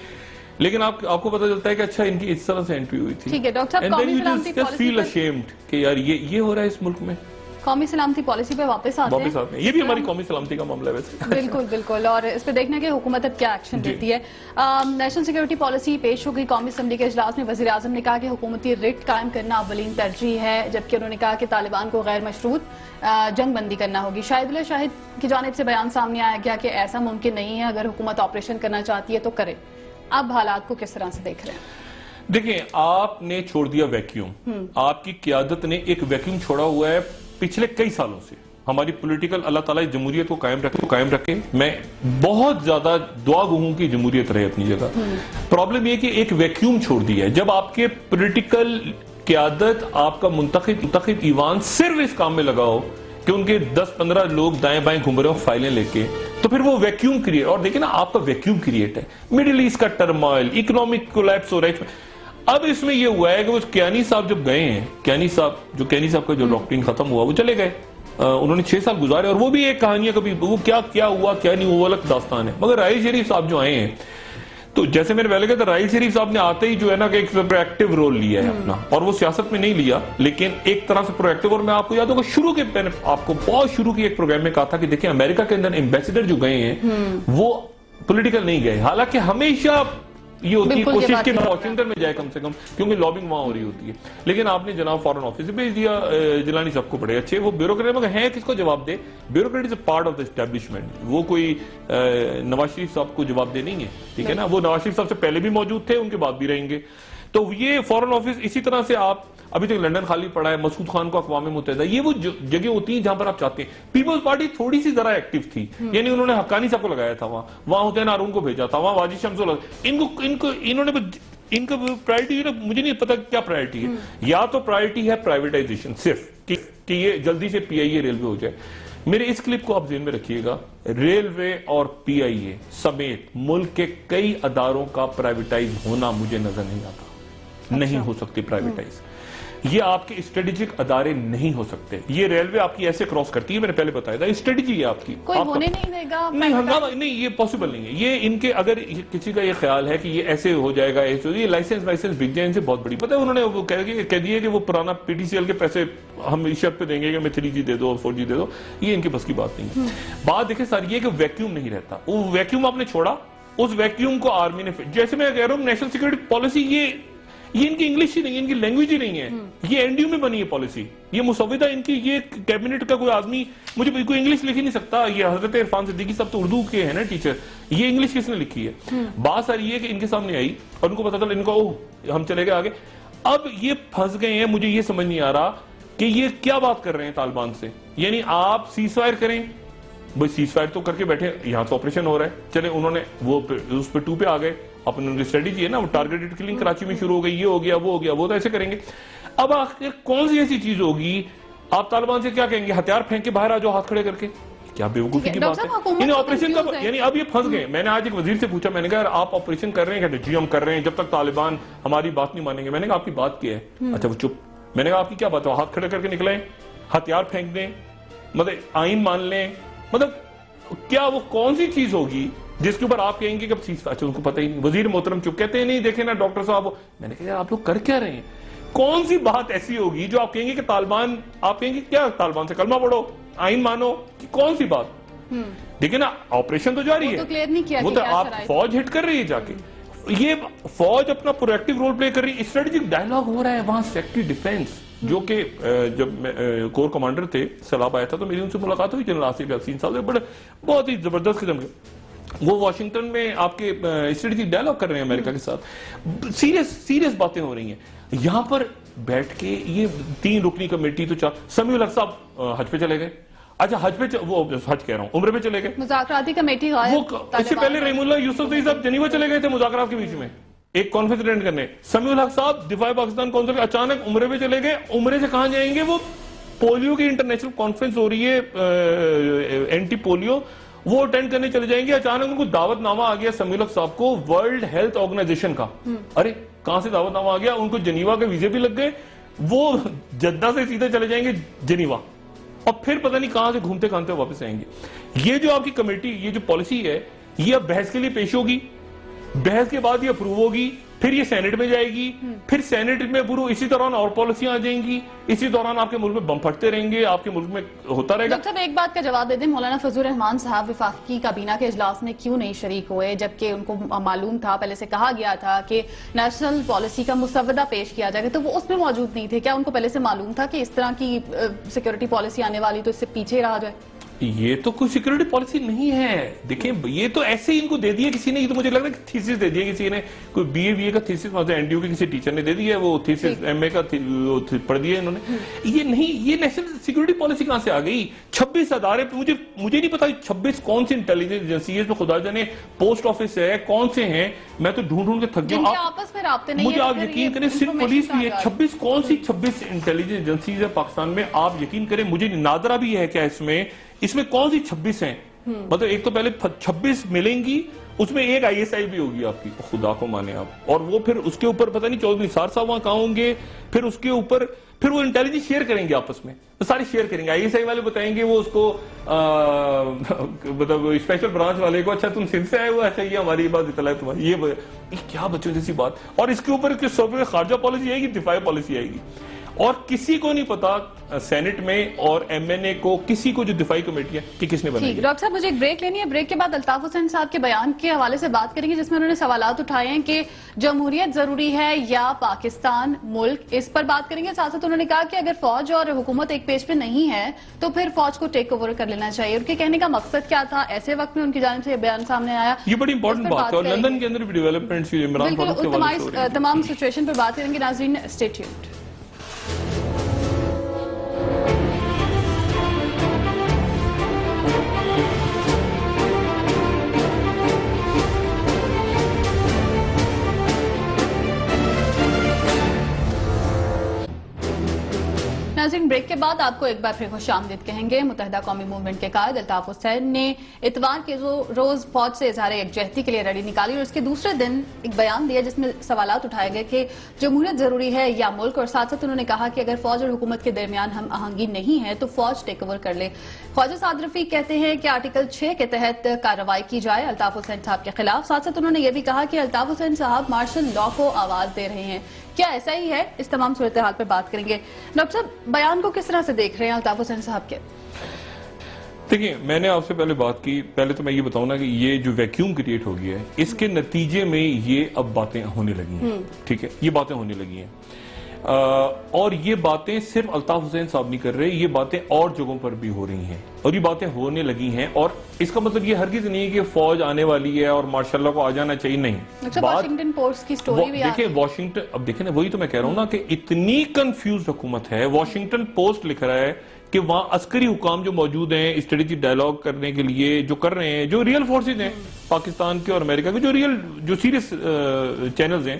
لیکن آپ کو پتا چلتا ہے کہ اچھا ان کی اس طرح سے انٹری ہوئی تھی. ٹھیک ہے ڈاکٹر صاحب, قومی سلامتی پالیسی کہ یار یہ ہو رہا ہے اس ملک میں. قومی سلامتی پالیسی پہ واپس آتے ہیں. یہ بھی ہماری قومی سلامتی کا معاملہ ہے ویسے. بالکل, اور اس پہ دیکھنا کہ حکومت اب کیا ایکشن دیتی ہے. نیشنل سیکیورٹی پالیسی پیش ہو گئی قومی اسمبلی کے اجلاس میں. وزیر اعظم نے کہا کہ حکومتی ریٹ قائم کرنا اولین ترجیح ہے, جبکہ انہوں نے کہا کہ طالبان کو غیر مشروط جنگ بندی کرنا ہوگی. شاہد اللہ شاہد کی جانب سے بیان سامنے آیا گیا کہ ایسا ممکن نہیں ہے, اگر حکومت آپریشن کرنا چاہتی ہے تو کرے. اب حالات کو کس طرح سے دیکھ رہے ہیں؟ دیکھیں, آپ نے چھوڑ دیا ویکیوم, آپ کی قیادت نے ایک ویکیوم چھوڑا ہوا ہے پچھلے کئی سالوں سے. ہماری پولیٹیکل, اللہ تعالیٰ جمہوریت کو قائم رکھے. میں بہت زیادہ دعا گو ہوں کہ جمہوریت رہے اپنی جگہ. پرابلم یہ کہ ایک ویکیوم چھوڑ دیا ہے. جب آپ کے پولیٹیکل قیادت, آپ کا منتخب ایوان صرف اس کام میں لگا ہو کہ ان کے 10-15 لوگ دائیں بائیں گھوم رہے ہو فائلیں لے کے, تو پھر وہ ویکیوم کریٹ. اور دیکھیں نا, آپ کا ویکیوم کریٹ ہے, مڈل ایسٹ کا ٹرمائل, اکنامک کولیپس ہو رہا ہے. اب اس میں یہ ہوا ہے کہ وہ کیانی صاحب جب گئے ہیں, کیانی صاحب کا جو ڈاکٹرین ختم ہوا وہ چلے گئے, انہوں نے 6 سال گزارے, اور وہ بھی ایک کہانی ہے, کبھی وہ کیا ہوا کیا نہیں, وہ الگ داستان ہے. مگر راحیل شریف صاحب جو آئے ہیں, تو جیسے میں نے پہلے کہا تھا, راحیل شریف صاحب نے آتے ہی جو ہے نا کہ ایک پرو ایکٹیو رول لیا ہے اپنا, اور وہ سیاست میں نہیں لیا لیکن ایک طرح سے پرو ایکٹیو. اور میں آپ کو یاد ہوگا شروع کے, میں نے آپ کو بہت شروع کی ایک پروگرام میں کہا تھا کہ دیکھیں امریکہ کے اندر ایمبیسیڈر جو گئے ہیں وہ پولیٹیکل نہیں گئے, حالانکہ ہمیشہ یہ ہوتی ہے کوشش کہ واشنگٹن میں جائے کم سے کم, کیونکہ لابنگ وہاں ہو رہی ہوتی ہے. لیکن آپ نے جناب فارن آفس سے بھیج دیا, جیلانی صاحب کو بڑے اچھے, وہ بیوروکریٹ مگر ہیں کس کو جواب دے, bureaucrat is a part of the establishment. وہ کوئی نواز شریف صاحب کو جواب دے نہیں ہے, ٹھیک ہے نا, وہ نواز شریف صاحب سے پہلے بھی موجود تھے, ان کے بعد بھی رہیں گے. تو یہ فارن آفس اسی طرح سے, آپ ابھی تک لنڈن خالی پڑا ہے, مسعود خان کو اقوام متحدہ, یہ وہ جگہ ہوتی ہیں جہاں پر آپ چاہتے ہیں. پیپلز پارٹی تھوڑی سی ذرا ایکٹیو تھی, یعنی انہوں نے حقانی صاحب کو لگایا تھا, وہاں حسین ہارون کو بھیجا تھا, وہاں واجد شمس انہوں نے ان کا پرائرٹی, مجھے نہیں پتا کیا پرائرٹی ہے. یا تو پرائرٹی ہے پرائیویٹائزیشن صرف, کہ یہ جلدی سے پی آئی اے ریلوے ہو جائے. میرے اس کلپ کو آپ ذہن میں رکھیے گا, ریلوے اور پی آئی اے سمیت ملک کے کئی اداروں کا پرائیویٹائز ہونا مجھے نظر نہیں آتا. نہیں ہو سکتی پرائیویٹائز, یہ آپ کے اسٹریٹجک ادارے نہیں ہو سکتے. یہ ریلوے آپ کی ایسے کراس کرتی ہے, میں نے پہلے بتایا تھا, اسٹریٹجی ہے آپ کی, کوئی ہونے نہیں دے گا. نہیں ہنگامہ نہیں, یہ پاسبل نہیں ہے. یہ ان کے, اگر کسی کا یہ خیال ہے کہ یہ ایسے ہو جائے گا, ایسے یہ لائسنس بک جائے, ان سے بہت بڑی پتہ ہے, انہوں نے وہ کہہ دیا کہ وہ پرانا پی ٹی سی ایل کے پیسے ہم اس شرط پہ دیں گے کہ میں 3G دے دو اور 4G دے دو. یہ ان کے بس کی بات نہیں ہے. بات دیکھیں ساری یہ کہ ویکیوم نہیں رہتا, وہ ویکیوم آپ نے چھوڑا, اس ویکیوم کو آرمی نے جیسے میں کہہ رہا ہوں نیشنل سیکورٹی پالیسی یہ ان کی انگلش ہی نہیں ہے, ان کی لینگویج ہی نہیں ہے, یہ این ڈی یو میں بنی ہے پالیسی, یہ مسودہ ان کی, یہ کیبنٹ کا کوئی آدمی مجھے کوئی انگلش لکھ ہی نہیں سکتا. یہ حضرت عرفان صدیقی صاحب تو اردو کے ہیں نا ٹیچر, یہ انگلش کس نے لکھی ہے؟ بات ساری یہ کہ ان کے سامنے آئی اور ان کو پتا چلا, ان کو ہم چلے گئے آگے. اب یہ پھنس گئے ہیں, مجھے یہ سمجھ نہیں آ رہا کہ یہ کیا بات کر رہے ہیں طالبان سے. یعنی آپ سیز فائر کریں, بھائی سیز فائر تو کر کے بیٹھے, یہاں تو آپریشن ہو رہا ہے, چلے انہوں نے وہ اس پہ 2 پہ آ گئے, اپنے ان کی اسٹریٹجی ہے نا, وہ ٹارگیٹڈ کلنگ کراچی میں شروع ہو گئی, یہ ہو گیا وہ ہو گیا, وہ تو ایسے کریں گے. اب آخر کون سی ایسی چیز ہوگی, آپ طالبان سے کیا کہیں گے, ہتھیار پھینک کے باہر آ جاؤ, ہاتھ کھڑے کر کے, کیا بیوقوفی کی بات ہے. یعنی آپریشن کا, یعنی اب یہ پھنس گئے. میں نے آج ایک وزیر سے پوچھا, میں نے کہا آپ آپریشن کر رہے ہیں, کہتے جی ہم کر رہے ہیں, جب تک طالبان ہماری بات نہیں مانیں گے. میں نے کہا آپ کی بات کیا ہے؟ اچھا وہ چپ. میں نے کہا آپ کی کیا بات ہے؟ ہاتھ کھڑے کر کے نکلیں, ہتھیار پھینک دیں, مطلب آئین مان لیں, مطلب کیا وہ کون سی چیز ہوگی جس کے اوپر آپ کہیں گے کہ اچھا ان کو پتہ ہی نہیں. وزیر محترم چپ, کہتے ہیں نہیں دیکھیں نا ڈاکٹر صاحب. میں نے کہا یار آپ لوگ کر کیا رہے ہیں؟ کون سی بات ایسی ہوگی جو آپ کہیں گے کہ طالبان, آپ کہیں گے کیا طالبان سے کلمہ پڑھو, آئین مانو, کون سی بات؟ دیکھیں نا آپریشن تو جاری ہے, وہ تو آپ فوج ہٹ کر رہی ہے جا کے, یہ فوج اپنا پرویکٹیو رول پلے کر رہی ہے. اسٹریٹجک ڈائیلاگ ہو رہا ہے وہاں سیکٹری ڈیفینس, جو کہ جب میں کور کمانڈر تھے سیلاب آیا تھا تو میری ان سے ملاقات ہوئی, جنرل آصف یاسین صاحب, بڑے بہت ہی زبردست قسم کے, وہ واشنگٹن میں آپ کے اسٹریٹجک ڈائیلاگ کر رہے ہیں امریکہ کے ساتھ, سیریس باتیں ہو رہی ہیں. یہاں پر بیٹھ کے یہ 3 رکنی کمیٹی تو سمیع الحق صاحب حج پہ چلے گئے. اچھا حج پہ, وہ حج کہہ رہا ہوں, عمرے پہ چلے گئے. مذاکراتی کمیٹی وہ اس سے پہلے رحیم اللہ یوسفزئی صاحب جنیوا چلے گئے تھے مذاکرات کے بیچ میں ایک کانفرنس اٹینڈ کرنے. سمیع الحق صاحب دفاع پاکستان کونسل کے اچانک عمرے پہ چلے گئے. عمرے سے کہاں جائیں گے؟ وہ پولیو کی انٹرنیشنل کانفرنس ہو رہی ہے اینٹی پولیو, وہ اٹینڈ کرنے چلے جائیں گے. اچانک ان کو دعوت نامہ آ گیا سمیع الحق صاحب کو ورلڈ ہیلتھ آرگنائزیشن کا. ارے کہاں سے دعوت نامہ آ گیا؟ ان کو جنیوا کے ویزے بھی لگ گئے, وہ جدہ سے سیدھے چلے جائیں گے جنیوا, اور پھر پتہ نہیں کہاں سے گھومتے کھانتے واپس آئیں گے. یہ جو آپ کی کمیٹی, یہ جو پالیسی ہے, یہ اب بحث کے لیے پیش ہوگی, بحث کے بعد یہ اپروو ہوگی, پھر یہ سینٹ میں جائے گی, پھر سینٹ میں اپروو, اسی دوران اور پالیسیاں آ جائیں گی, اسی دوران آپ کے ملک میں بم پھٹتے رہیں گے, آپ کے ملک میں ہوتا رہے گا. ڈاکٹر صاحب ایک بات کا جواب دے دیں, مولانا فضل الرحمان صاحب وفاقی کابینہ کے اجلاس میں کیوں نہیں شریک ہوئے, جبکہ ان کو معلوم تھا, پہلے سے کہا گیا تھا کہ نیشنل پالیسی کا مسودہ پیش کیا جائے گا, تو وہ اس میں موجود نہیں تھے؟ کیا ان کو پہلے سے معلوم تھا کہ اس طرح کی سیکورٹی پالیسی آنے والی, تو اس سے پیچھے رہا جائے؟ یہ تو کوئی سیکورٹی پالیسی نہیں ہے. دیکھیں یہ تو ایسے ہی ان کو دے دیا کسی نے, یہ تو مجھے لگ رہا ہے کہ تھیسس دے دیا کسی نے, کوئی بی اے کا تھیسس, این ڈی یو کے کسی ٹیچر نے دے دیا, وہ تھیسس ایم اے کا پڑھ دیا انہوں نے. یہ نہیں, یہ نیشنل سیکورٹی پالیسی کہاں سے آ گئی؟ 26 ادارے, مجھے نہیں پتا 26 کون سی انٹیلیجنس ایجنسی ہے, اس میں خدا جانے پوسٹ آفس ہے, کون سے ہیں, میں تو ڈھونڈ کے تھک گیا. آپس میں رابطے نہیں, مجھے آپ یقین کریں صرف پولیس بھی ہے, 26 کون سی 26 انٹیلیجنس ایجنسیز ہے پاکستان میں, آپ یقین کریں مجھے نادرہ بھی ہے کیا اس میں کون سی 26 ہیں؟ مطلب ایک تو پہلے 26 ملیں گی, اس میں ایک آئی ایس آئی بھی ہوگی آپ کی, خدا کو مانے آپ, اور وہ پھر اس کے اوپر پتہ نہیں چودھری نثار صاحب وہاں کہاں ہوں گے, پھر اس کے اوپر پھر وہ انٹیلیجنس شیئر کریں گے آپس میں, سارے شیئر کریں گے. آئی ایس آئی والے بتائیں گے وہ اس کو مطلب اسپیشل برانچ والے کو, اچھا تم سندھ سے آئے ہو, اچھا یہ ہماری بات اطلاع ہے تمہاری, یہ کیا بچوں جیسی بات. اور اس کے اوپر خارجہ پالیسی آئے گی, دفاعی پالیسی آئے گی, اور کسی کو نہیں پتا سینٹ میں اور ایم این اے کو, کسی کو جو دفاعی کمیٹی ہے کہ کس نے بنائی ہے. ڈاکٹر صاحب مجھے ایک بریک لینی ہے, بریک کے بعد الطاف حسین صاحب کے بیان کے حوالے سے بات کریں گے, جس میں انہوں نے سوالات اٹھائے ہیں کہ جمہوریت ضروری ہے یا پاکستان ملک, اس پر بات کریں گے. ساتھ ساتھ انہوں نے کہا کہ اگر فوج اور حکومت ایک پیج پہ نہیں ہے تو پھر فوج کو ٹیک اوور کر لینا چاہیے. ان کے کہنے کا مقصد کیا تھا, ایسے وقت میں ان کی جانب سے یہ بیان سامنے آیا, یہ بڑی امپورٹنٹ بات ہے, اور لندن کے اندر بھی ڈیولپمنٹس عمران فاروق کے حوالے سے ہو رہی ہیں. تمام سچویشن پر بات کریں گے. ناظرین اسٹے ٹیونڈ. ناظرین بریک کے بعد آپ کو ایک بار پھر خوش آمدید کہیں گے. متحدہ قومی موومنٹ کے قائد الطاف حسین نے اتوار کے روز فوج سے اظہار یکجہتی کے لیے ریلی نکالی, اور اس کے دوسرے دن ایک بیان دیا جس میں سوالات اٹھائے گئے کہ جمہوریت ضروری ہے یا ملک, اور ساتھ ساتھ انہوں نے کہا کہ اگر فوج اور حکومت کے درمیان ہم آہنگی نہیں ہے تو فوج ٹیک اوور کر لے. خواجہ سعد رفیق کہتے ہیں کہ آرٹیکل 6 کے تحت کارروائی کی جائے الطاف حسین صاحب کے خلاف. ساتھ ساتھ انہوں نے یہ بھی کہا کہ الطاف حسین صاحب مارشل لا کو آواز دے رہے ہیں. کیا ایسا ہی ہے؟ اس تمام صورتحال پر بات کریں گے. ڈاکٹر صاحب بیان کو کس طرح سے دیکھ رہے ہیں الطاف حسین صاحب کے؟ دیکھیں میں نے آپ سے پہلے بات کی، پہلے تو میں یہ بتاؤں نا کہ یہ جو ویکیوم کریٹ ہو گیا ہے اس کے نتیجے میں یہ اب باتیں ہونے لگی ہیں، ٹھیک ہے، یہ باتیں ہونے لگی ہیں، اور یہ باتیں صرف الطاف حسین صاحب نہیں کر رہے، یہ باتیں اور جگہوں پر بھی ہو رہی ہیں اور یہ باتیں ہونے لگی ہیں، اور اس کا مطلب یہ ہرگز نہیں کہ فوج آنے والی ہے اور مارشاء اللہ کو آ جانا چاہیے، نہیں۔ واشنگٹن پوسٹ کی سٹوری بھی دیکھیں واشنگٹن، اب دیکھیں نا، وہی تو میں کہہ رہا ہوں نا کہ اتنی کنفیوز حکومت ہے۔ واشنگٹن پوسٹ لکھ رہا ہے کہ وہاں عسکری حکام جو موجود ہیں اسٹریٹجک ڈائیلاگ کرنے کے لیے جو کر رہے ہیں، جو ریئل فورسز ہیں پاکستان کے اور امریکہ کے، جو سیریس چینلز ہیں،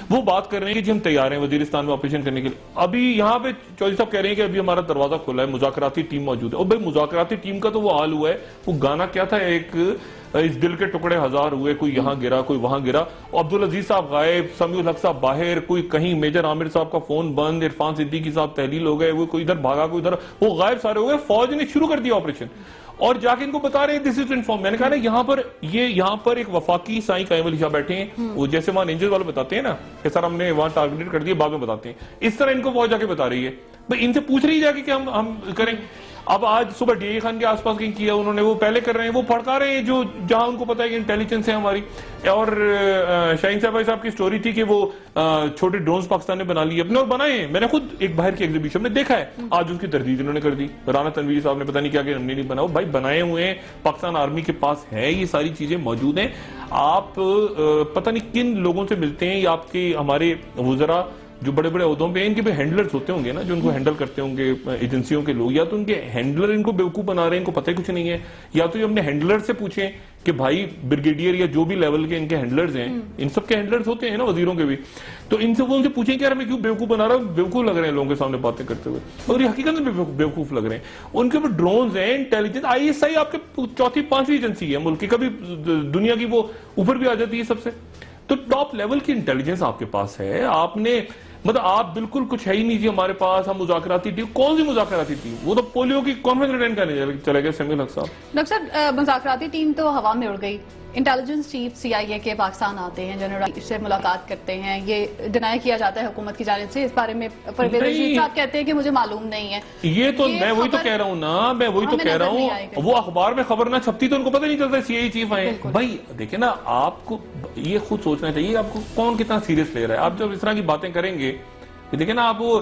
وہ بات کر رہے ہیں کہ جی ہم تیار ہیں وزیرستان میں آپریشن کرنے کے لیے۔ ابھی یہاں پہ چودھری صاحب کہہ رہے ہیں کہ ابھی ہمارا دروازہ کھلا ہے، مذاکراتی ٹیم موجود ہے۔ اور بھائی مذاکراتی ٹیم کا تو وہ حال ہوا ہے، وہ گانا کیا تھا، ایک اس دل کے ٹکڑے ہزار ہوئے، کوئی یہاں گرا کوئی وہاں گرا، عبدالعزیز صاحب غائب، سمیع الحق صاحب باہر، کوئی کہیں میجر عامر صاحب کا فون بند، عرفان صدیقی صاحب تحلیل ہو گئے، وہ کوئی ادھر بھاگا کوئی ادھر، وہ غائب سارے ہو گئے۔ فوج نے شروع کر دیا آپریشن اور جا کے ان کو بتا رہے ہیں دس از انفارم۔ میں نے کہا نا یہاں پر ایک وفاقی سائیں قائم علی شاہ بیٹھے ہیں، وہ جیسے وہاں رینجرز والے بتاتے ہیں نا کہ سر ہم نے وہاں ٹارگیٹ کر دیا، بعد میں بتاتے ہیں، اس طرح ان کو فوج جا کے بتا رہی ہے۔ بھائی ان سے پوچھ رہی جا کے کہ ہم کریں۔ اب آج صبح ڈی اے خان کے آس پاس کہیں کیا انہوں نے، وہ پہلے کر رہے ہیں، وہ پھڑکا رہے ہیں جو جہاں ان کو پتا ہے کہ انٹیلیجنس ہے ہماری۔ اور شاہین صاحب کی سٹوری تھی کہ وہ چھوٹے ڈرونز پاکستان نے بنا لیے اپنے اور بنائے ہیں، میں نے خود ایک باہر کی ایگزیبیشن میں دیکھا ہے، آج اس کی تردید انہوں نے کر دی۔ رانا تنویری صاحب نے پتہ نہیں کیا کہ ہم نے نہیں بناؤ، بھائی بنائے ہوئے ہیں، پاکستان آرمی کے پاس ہے، یہ ساری چیزیں موجود ہیں۔ آپ پتہ نہیں کن لوگوں سے ملتے ہیں، یا آپ کے ہمارے وزراء جو بڑے بڑے عہدوں پہ ہیں، ان کے بھی ہینڈلرز ہوتے ہوں گے نا، جو ان کو ہینڈل کرتے ہوں گے ایجنسیوں کے لوگ، یا تو ان کے ہینڈلر ان کو بیوقوف بنا رہے ہیں، ان کو پتہ ہی کچھ نہیں ہے، یا تو یہ اپنے ہینڈلر سے پوچھیں کہ بھائی بریگیڈیئر یا جو بھی لیول کے ان کے ہینڈلرز ہیں، ان سب کے ہینڈلرز ہوتے ہیں نا وزیروں کے بھی، تو ان سے وہ ان سے پوچھیں کہ یار ہمیں کیوں بیوقوف بنا رہا ہے، بیوقوف لگ رہے ہیں لوگوں کے سامنے باتیں کرتے ہوئے، اور یہ حقیقت میں بیوقوف لگ رہے ہیں۔ ان کے اوپر ڈرونز ہیں، انٹیلیجنس، آئی ایس آئی آپ کے چوتھی پانچویں ایجنسی ہے ملک کی، کبھی دنیا کی وہ اوپر بھی آ جاتی ہے سب سے، تو ٹاپ لیول کی انٹیلیجنس آپ کے پاس ہے۔ آپ نے مطلب آپ بالکل کچھ ہے ہی نہیں جی ہمارے پاس، ہم مذاکراتی ٹیم، کون سی مذاکراتی ٹیم، وہ تو پولیو کی کانفرنس اٹینڈ کرنے چلے گئے سمیع الحق صاحب۔ ڈاکٹر صاحب مذاکراتی ٹیم تو ہوا میں اڑ گئی، انٹیلیجنس چیف سی آئی اے کے پاکستان آتے ہیں، جنرل سے ملاقات کرتے ہیں، یہ ڈینائی کیا جاتا ہے حکومت کی جانب سے، اس بارے میں پرویز رشید صاحب کہتے ہیں کہ مجھے معلوم نہیں ہے۔ یہ تو میں وہی تو کہہ رہا ہوں نا، میں وہی تو کہہ رہا ہوں، وہ اخبار میں خبر نہ چھپتی تو ان کو پتہ نہیں چلتا سی آئی چیف آئے۔ بھائی دیکھیں نا، آپ کو یہ خود سوچنا چاہیے آپ کو کون کتنا سیریس لے رہا ہے۔ آپ جب اس طرح کی باتیں کریں گے، دیکھیں نا، آپ وہ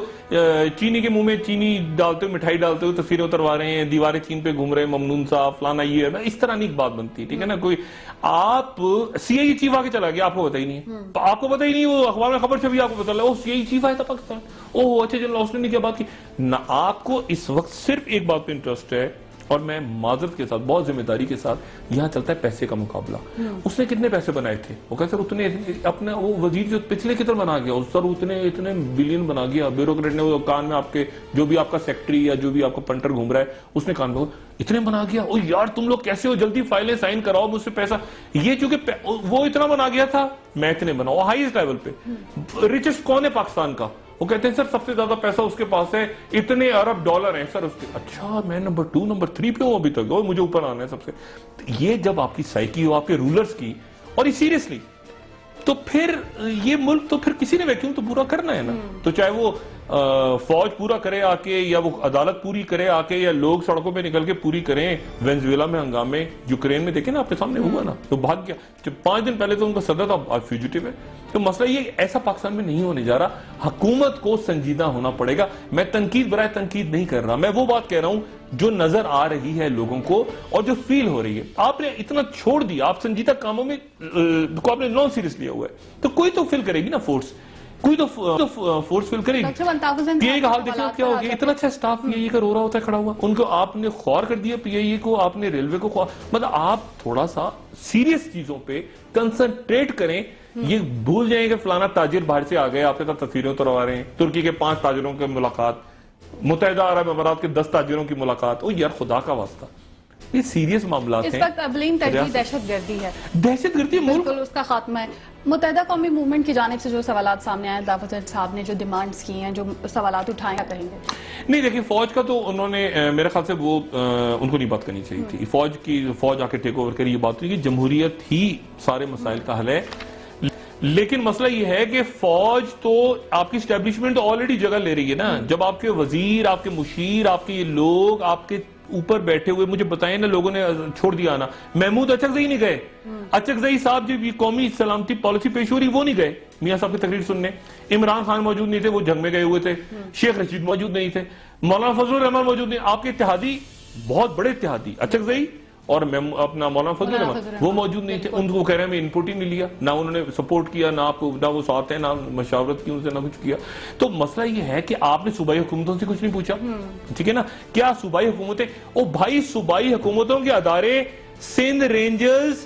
چینی کے منہ میں چینی ڈالتے ہوئے، مٹھائی ڈالتے ہوئے تصویریں اتروا رہے ہیں، دیواریں چین پہ گھوم رہے ہیں، ممنون صاحب فلانا، یہ اس طرح نہیں بات بنتی، ٹھیک ہے نا۔ کوئی آپ سی آئی چیف آ کے چلا گیا، آپ کو پتہ ہی نہیں ہے، آپ کو پتہ ہی نہیں، وہ اخبار میں خبر چھپی، آپ کو پتہ لگا وہ سی آئی چیف آیا تھا پاکستان، اوہ اچھا جنرل آسٹن نے کیا بات کی نہ۔ آپ کو اس وقت صرف ایک بات پہ انٹرسٹ ہے، اور میں معذرت کے ساتھ بہت ذمہ داری کے ساتھ، یہاں چلتا ہے پیسے کا مقابلہ۔ اس نے کتنے پیسے بنائے تھے، وہ کہا سر اتنے، اپنا وہ وزیر جو پچھلے کتنے بنا گیا، سر اتنے بلین بنا گیا، بیوروکریٹ نے وہ کان میں آپ کے جو بھی آپ کا سیکٹری یا جو بھی آپ کا پنٹر گھوم رہا ہے، اس نے کان میں اتنے بنا گیا، او یار تم لوگ کیسے ہو، جلدی فائلیں سائن کراؤ مجھ سے پیسہ، یہ چونکہ وہ اتنا بنا گیا تھا، میں اتنے بناؤ، ہائیسٹ لیول پہ۔ ریچسٹ کون ہے پاکستان کا، وہ کہتے ہیں سر سب سے زیادہ پیسہ اس کے پاس ہے، اتنے ارب ڈالر ہیں سر اس کے۔ اچھا میں نمبر 2 نمبر 3 پہ ہوں ابھی تک، اور مجھے اوپر آنا ہے سب سے۔ یہ جب آپ کی سائیکی ہو، آپ کے رولرز کی، اور یہ سیریسلی، تو پھر یہ ملک تو پھر کسی نے ویکیوم تو پورا کرنا ہے نا، تو چاہے وہ فوج پورا کرے آ کے، یا وہ عدالت پوری کرے آ کے، یا لوگ سڑکوں پہ نکل کے پوری کریں۔ وینزویلا میں ہنگامے، یوکرین میں دیکھیں نا آپ کے سامنے ہوا نا، تو بھاگ گیا، جب 5 دن پہلے تو ان کا صدر تھا، آج فیوجیٹیو ہے۔ تو مسئلہ یہ ایسا پاکستان میں نہیں ہونے جا رہا، حکومت کو سنجیدہ ہونا پڑے گا۔ میں تنقید برائے تنقید نہیں کر رہا، میں وہ بات کہہ رہا ہوں جو نظر آ رہی ہے لوگوں کو اور جو فیل ہو رہی ہے۔ آپ نے اتنا چھوڑ دیا، آپ سنجیدہ کاموں میں کو آپ نے نان سیریس لیا ہوا ہے، تو کوئی تو فیل کرے گی نا فورس، کوئی تو فورس فیل کرے گی۔ پی آئی کا حال دیکھیں کیا ہو گیا، اتنا اچھا سٹاف پی آئی کا رو رہا ہوتا ہے کھڑا ہوا، ان کو آپ نے خوار کر دیا، پی آئی کو آپ نے ریلوے کو خوار، مطلب آپ تھوڑا سا سیریس چیزوں پہ کنسنٹریٹ کریں۔ یہ بھول جائیں کہ فلانا تاجر باہر سے آ گئے، آپ کے ساتھ تصویریں اتروا رہے ہیں، ترکی کے 5 تاجروں کی ملاقات، متحدہ عرب امارات کے 10 تاجروں کی ملاقات، او یار خدا کا واسطہ، یہ سیریس معاملات ہیں۔ اس وقت اولین ترجیح دہشت گردی ہے، دہشت گردی ملک، بالکل اس کا خاتمہ ہے۔ متحدہ قومی موومنٹ کی جانب سے جو سوالات سامنے آئے، دعوت صاحب نے جو ڈیمانڈز کی ہیں، جو سوالات اٹھائے، کیا کہیں گے؟ نہیں دیکھیں، فوج کا تو انہوں نے میرے خیال سے وہ ان کو نہیں بات کرنی چاہیے تھی، فوج آ کے ٹیک اوور کری، یہ بات ہوئی کہ جمہوریت ہی سارے مسائل کا حل ہے۔ لیکن مسئلہ یہ ہے کہ فوج تو آپ کی اسٹیبلشمنٹ آلریڈی جگہ لے رہی ہے نا، جب آپ کے وزیر، آپ کے مشیر، آپ کے یہ لوگ آپ کے اوپر بیٹھے ہوئے مجھے بتائیں نا لوگوں نے چھوڑ دیا آنا. محمود اچکزئی نہیں گئے. اچکزئی صاحب جو قومی سلامتی پالیسی پیش ہو رہی وہ نہیں گئے میاں صاحب کی تقریر سننے. عمران خان موجود نہیں تھے, وہ جنگ میں گئے ہوئے تھے. شیخ رشید موجود نہیں تھے. مولانا فضل الرحمان موجود نہیں. آپ کے اتحادی, بہت بڑے اتحادی اچکزئی اور اپنا مولانا فضل الرحمان وہ موجود نہیں تھے. ان کو کہہ رہے ہیں میں انپوٹ ہی نہیں لیا, نہ انہوں نے سپورٹ کیا, نہ وہ ساتھ ہیں, نہ مشاورت کی ان سے, نہ کچھ کیا. تو مسئلہ یہ ہے کہ آپ نے صوبائی حکومتوں سے کچھ نہیں پوچھا, ٹھیک ہے نا. کیا صوبائی حکومتیں, او بھائی صوبائی حکومتوں کے ادارے سندھ رینجرز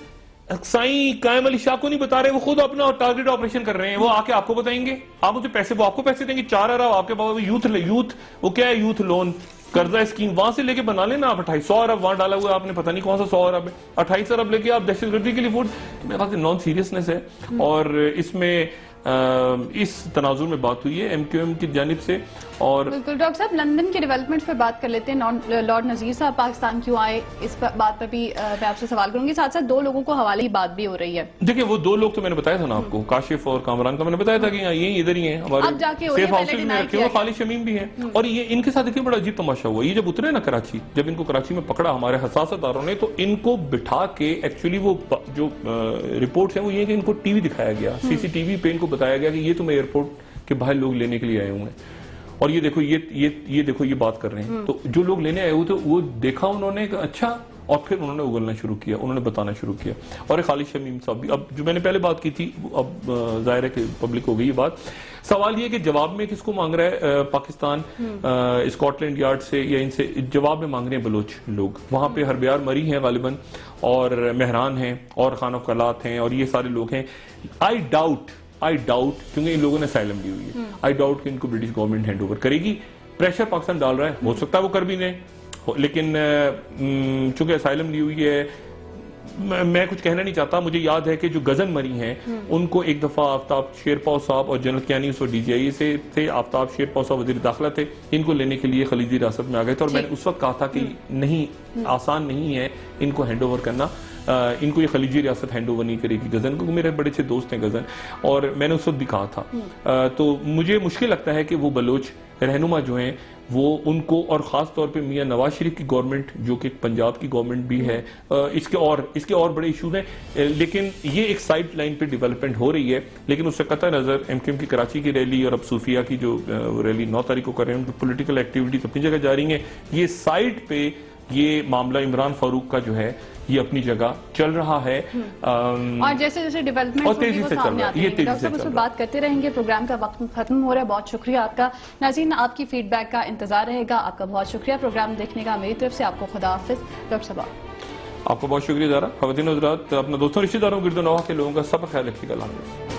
سائیں قائم علی شاہ کو نہیں بتا رہے, وہ خود اپنا ٹارگٹ آپریشن کر رہے ہیں. وہ آ کے آپ کو بتائیں گے, آپ مجھے پیسے, وہ آپ کو پیسے دیں گے 4 ارب آپ کے پاس. یوتھ وہ کیا ہے, یوتھ لون قرضہ اسکیم وہاں سے لے کے بنا لینا آپ. 250 ارب وہاں ڈالا ہوا ہے آپ نے, پتہ نہیں کون سا 100 ارب ہے. 28 ارب لے کے آپ دہشت گردی کے لیے فوڈ. میرے خیال سے نان سیریسنس ہے. اور اس میں اس تناظر میں بات ہوئی ہے ایم کیو ایم کی جانب سے. اور بالکل ڈاکٹر صاحب لندن کے ڈیولپمنٹ پہ بات کر لیتے ہیں. لارڈ نذیر صاحب پاکستان کیوں آئے, اس بات پر بھی میں آپ سے سوال کروں گی. ساتھ ساتھ 2 لوگوں کو حوالے کی بات بھی ہو رہی ہے. دیکھیں وہ 2 لوگ تو میں نے بتایا تھا نا آپ کو, کاشف اور کامران کا میں نے بتایا تھا کہ یہی ادھر ہی ہیں ہمارے سیف ہاؤسز میں رکھے ہوئے. خالد شمیم بھی ہیں. اور یہ ان کے ساتھ دیکھیں بڑا عجیب تماشا ہوا. یہ جب اترے نا کراچی, جب ان کو کراچی میں پکڑا ہمارے حساس اداروں نے, تو ان کو بٹھا کے ایکچولی وہ جو رپورٹس ہیں وہ یہ کہ ان کو ٹی وی دکھایا گیا, سی سی ٹی وی پہ ان کو بتایا گیا کہ یہ تمہیں ایئرپورٹ کے باہر لوگ لینے کے لیے آئے ہوئے ہیں, اور یہ دیکھو یہ دیکھو یہ بات کر رہے ہیں. تو جو لوگ لینے آئے ہوئے تھے وہ دیکھا انہوں نے کہ اچھا, اور پھر انہوں نے اگلنا شروع کیا, انہوں نے بتانا شروع کیا. اور خالد شمیم صاحب بھی, اب جو میں نے پہلے بات کی تھی اب ظاہر ہے کہ پبلک ہو گئی یہ بات. سوال یہ کہ جواب میں کس کو مانگ رہا ہے پاکستان, اسکاٹ لینڈ یارڈ سے یا ان سے جواب میں مانگ رہے ہیں بلوچ لوگ. وہاں پہ ہربیار مری ہیں غالباً, اور مہران ہیں, اور خان آف قلات ہیں, اور یہ سارے لوگ ہیں. آئی ڈاؤٹ کیونکہ ان لوگوں نے اسائلم لی ہوئی ہے, آئی ڈاؤٹ کہ ان کو برٹش گورنمنٹ ہینڈ اوور کرے گی. پریشر پاکستان ڈال رہا ہے, ہو سکتا ہے وہ کر بھی لیں, لیکن چونکہ اسائلم لی ہوئی ہے میں کچھ کہنا نہیں چاہتا. مجھے یاد ہے کہ جو غزن مری ہیں ان کو ایک دفعہ آفتاب شیرپاؤ صاحب اور جنرل کیانی اس وقت ڈی جی آئی سے تھے, آفتاب شیرپاؤ صاحب وزیر داخلہ تھے, ان کو لینے کے لیے خلیجی ریاست میں آ گئے تھے. اور میں نے اس وقت کہا تھا کہ نہیں, آسان نہیں ہے ان کو ہینڈ اوور کرنا, ان کو یہ خلیجی ریاست ہینڈ اوور نہیں کرے گی غزن کو. میرے بڑے اچھے دوست ہیں غزن, اور میں نے اس وقت بھی کہا تھا. تو مجھے مشکل لگتا ہے کہ وہ بلوچ رہنما جو ہیں وہ ان کو, اور خاص طور پہ میاں نواز شریف کی گورنمنٹ جو کہ پنجاب کی گورنمنٹ بھی ہے, اس کے اور بڑے ایشوز ہیں. لیکن یہ ایک سائڈ لائن پہ ڈیولپمنٹ ہو رہی ہے. لیکن اس سے قطع نظر ایم کیو ایم کی کراچی کی ریلی اور اب صوفیہ کی جو ریلی 9 تاریخ کو کر رہے ہیں, پولیٹیکل ایکٹیویٹیز اپنی جگہ جاری ہیں. یہ سائڈ پہ یہ معاملہ عمران فاروق کا جو ہے یہ اپنی جگہ چل رہا ہے, اور جیسے جیسے ڈیولپمنٹ تیزی سے چل رہا ہے. یہ تیزی سے چل رہا ہے. بات کرتے رہیں گے, پروگرام کا وقت ختم ہو رہا ہے. بہت شکریہ آپ کا. ناظرین آپ کی فیڈ بیک کا انتظار رہے گا. آپ کا بہت شکریہ پروگرام دیکھنے کا. میری طرف سے آپ کو خدا حافظ. ڈاکٹر صاحب آپ کو بہت شکریہ زارا. خواتین حضرات اپنا دوستوں رشتہ داروں گرد و نواح کے لوگوں کا سب خیال رکھیے گا. اللہ حافظ.